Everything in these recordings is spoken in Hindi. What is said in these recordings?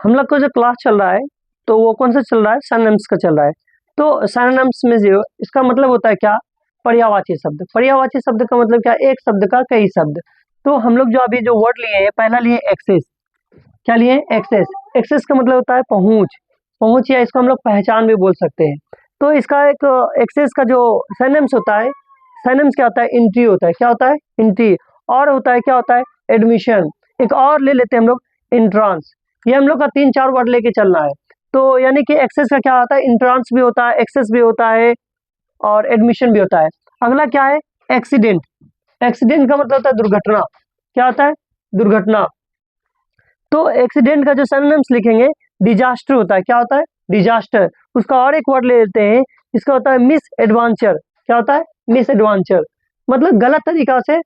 हम लोग को जो क्लास चल रहा है तो वो कौन सा चल रहा है, सिनोनिम्स का चल रहा है। तो सिनोनिम्स में जो इसका मतलब होता है क्या, पर्यायवाची शब्द। पर्यायवाची शब्द का मतलब क्या, एक शब्द का कई शब्द। तो हम लोग जो अभी जो वर्ड लिए हैं, पहला लिए एक्सेस। क्या लिए, एक्सेस। एक्सेस का मतलब होता है पहुंच, पहुंच, या इसको हम लोग पहचान भी बोल सकते हैं। तो इसका एक एक्सेस का जो सिनोनिम्स होता है, सिनोनिम्स क्या होता है, एंट्री होता है। क्या होता है, एंट्री। और होता है क्या होता है, एडमिशन। एक और ले लेते हैं हम लोग, एंट्रांस। ये हम लोग का 3-4 वर्ड लेके चलना है। तो यानी कि एक्सेस का क्या होता है, एंट्रांस भी होता है, एक्सेस भी होता है, और एडमिशन भी होता है। अगला क्या है, एक्सीडेंट। एक्सीडेंट का मतलब होता है दुर्घटना। क्या होता है, दुर्घटना। तो एक्सीडेंट का जो सिनोनिम्स लिखेंगे, डिजास्टर होता है। क्या होता है, डिजास्टर। उसका और एक वर्ड ले लेते हैं, इसका होता है मिस एडवेंचर। क्या होता है, मिस एडवेंचर, मतलब गलत तरीका से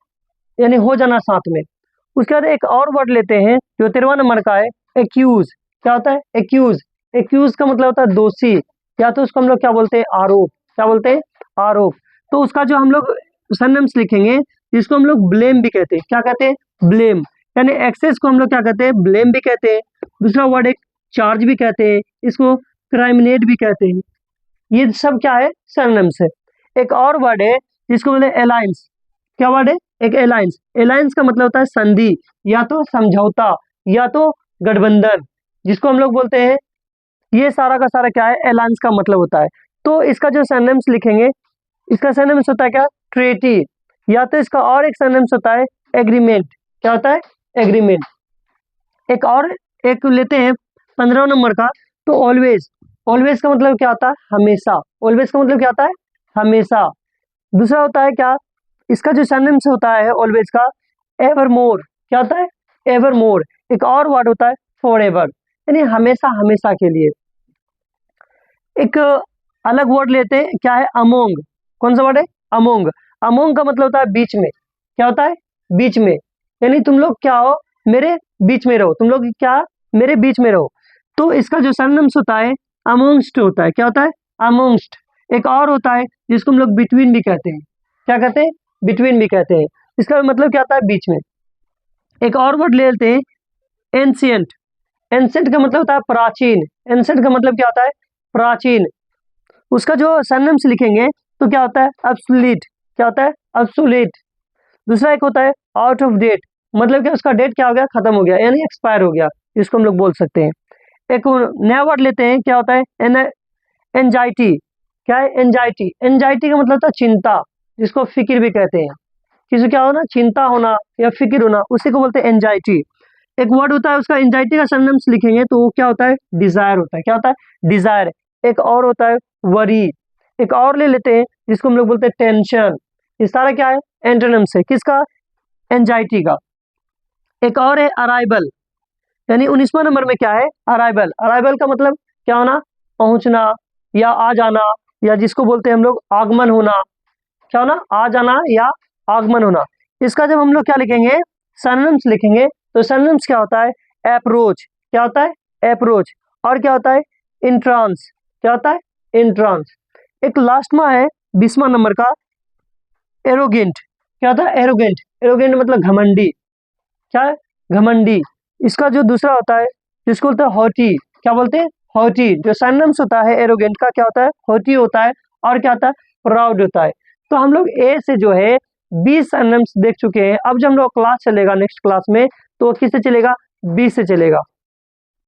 यानी हो जाना साथ में। उसके बाद एक और वर्ड लेते हैं जो 13वां नंबर का है, एक्यूज। क्या होता है, एक्यूज। एक्यूज का मतलब होता है दोषी, या तो उसको हम लोग क्या बोलते हैं, आरोप। क्या बोलते हैं, आरोप। तो उसका जो हम लोग सिनोनिम्स लिखेंगे, जिसको हम लोग ब्लेम भी कहते हैं। क्या कहते हैं, ब्लेम। यानी एक्सेस को हम लोग क्या कहते हैं, ब्लेम भी कहते हैं। दूसरा वर्ड एक चार्ज भी कहते हैं, इसको क्राइमिनेट भी कहते हैं। ये सब क्या है, सिनोनिम्स है। एक और वर्ड है जिसको बोलते हैं अलायंस। क्या वर्ड है, एक अलायंस। अलायंस का मतलब होता है संधि, या तो समझौता, या तो गठबंधन, जिसको हम लोग बोलते हैं। ये सारा का सारा क्या है, अलायंस का मतलब होता है। तो इसका जो सिनोनिम्स लिखेंगे, इसका सिनोनिम्स होता है क्या, ट्रेटी, या तो इसका और एक सिनोनिम्स होता है एग्रीमेंट। क्या होता है, एग्रीमेंट। एक और एक लेते हैं 15 नंबर का, तो ऑलवेज। ऑलवेज का मतलब क्या होता है, हमेशा। ऑलवेज का मतलब क्या होता है, हमेशा। दूसरा होता है क्या, इसका जो सिनोनिम्स होता है ऑलवेज का, एवर मोर। क्या होता है, एवर मोर। एक और वर्ड होता है फॉरएवर, यानी हमेशा, हमेशा के लिए। एक अलग वर्ड लेते हैं, क्या है, अमोंग। कौन सा वर्ड है, अमोंग। अमोंग का मतलब होता है बीच में। क्या होता है, बीच में, यानी तुम लोग क्या हो, मेरे बीच में रहो, तुम लोग क्या, मेरे बीच में रहो। तो इसका जो सिनोनिम्स होता है, अमोंगस्ट होता है। क्या होता है, अमोंगस्ट। एक और होता है जिसको हम लोग बिटवीन भी कहते हैं। क्या कहते हैं, बिटवीन भी कहते हैं। इसका मतलब क्या होता है, बीच में। एक और वर्ड ले लेते हैं, एंशियंट। एंशियंट का मतलब होता है प्राचीन। एंशियंट का मतलब क्या होता है, प्राचीन। उसका जो सिनोनिम्स लिखेंगे तो क्या होता है, अब्सोल्यूट। क्या होता है, अब्सोल्यूट। दूसरा एक होता है आउट ऑफ डेट, मतलब कि उसका डेट क्या हो गया, खत्म हो गया, यानी एक्सपायर हो गया, जिसको हम लोग बोल सकते हैं। एक नया वर्ड लेते हैं, क्या होता है, एंजाइटी। क्या है, एंजाइटी। एंजाइटी का मतलब होता है चिंता, जिसको फिक्र भी कहते हैं। किसी क्या होना, चिंता होना या फिक्र होना, उसी को बोलते हैं एंजाइटी। एक वर्ड होता है उसका एंजाइटी का सिनोनिम्स लिखेंगे तो वो क्या होता है, डिजायर होता है। क्या होता है, डिजायर। एक और होता है वरी। एक और ले लेते हैं जिसको हम लोग बोलते हैं टेंशन। ये सारा क्या है, एंटोनिम्स है, किसका, एंजाइटी का। एक और है अराइवल, यानी 19वां नंबर में क्या है, अराइवल। अराइवल का मतलब क्या होना, पहुंचना या आ जाना, या जिसको बोलते हैं हम लोग आगमन होना। क्या होना, आ जाना या आगमन होना। इसका जब हम लोग क्या लिखेंगे, सिनोनिम्स लिखेंगे, तो सिनोनिम्स क्या होता है, अप्रोच। क्या होता है, अप्रोच। और क्या होता है, इंट्रांस। क्या होता है, इंट्रांस। एक लास्ट में है 20वां नंबर का, एरोगेंट। क्या होता है, एरोगेंट। एरोगेंट मतलब घमंडी। क्या है, घमंडी। इसका जो दूसरा होता है जिसको बोलते हैं हॉटी। क्या बोलते हैं, हॉटी। जो सिनोनिम्स होता है एरोगेंट का, क्या होता है, हॉटी होता है। और क्या होता है, प्राउड होता है। तो हम लोग ए से जो है 20 सिनोनिम्स देख चुके हैं। अब जब हम लोग क्लास चलेगा नेक्स्ट क्लास में, तो किससे चलेगा, बी से चलेगा।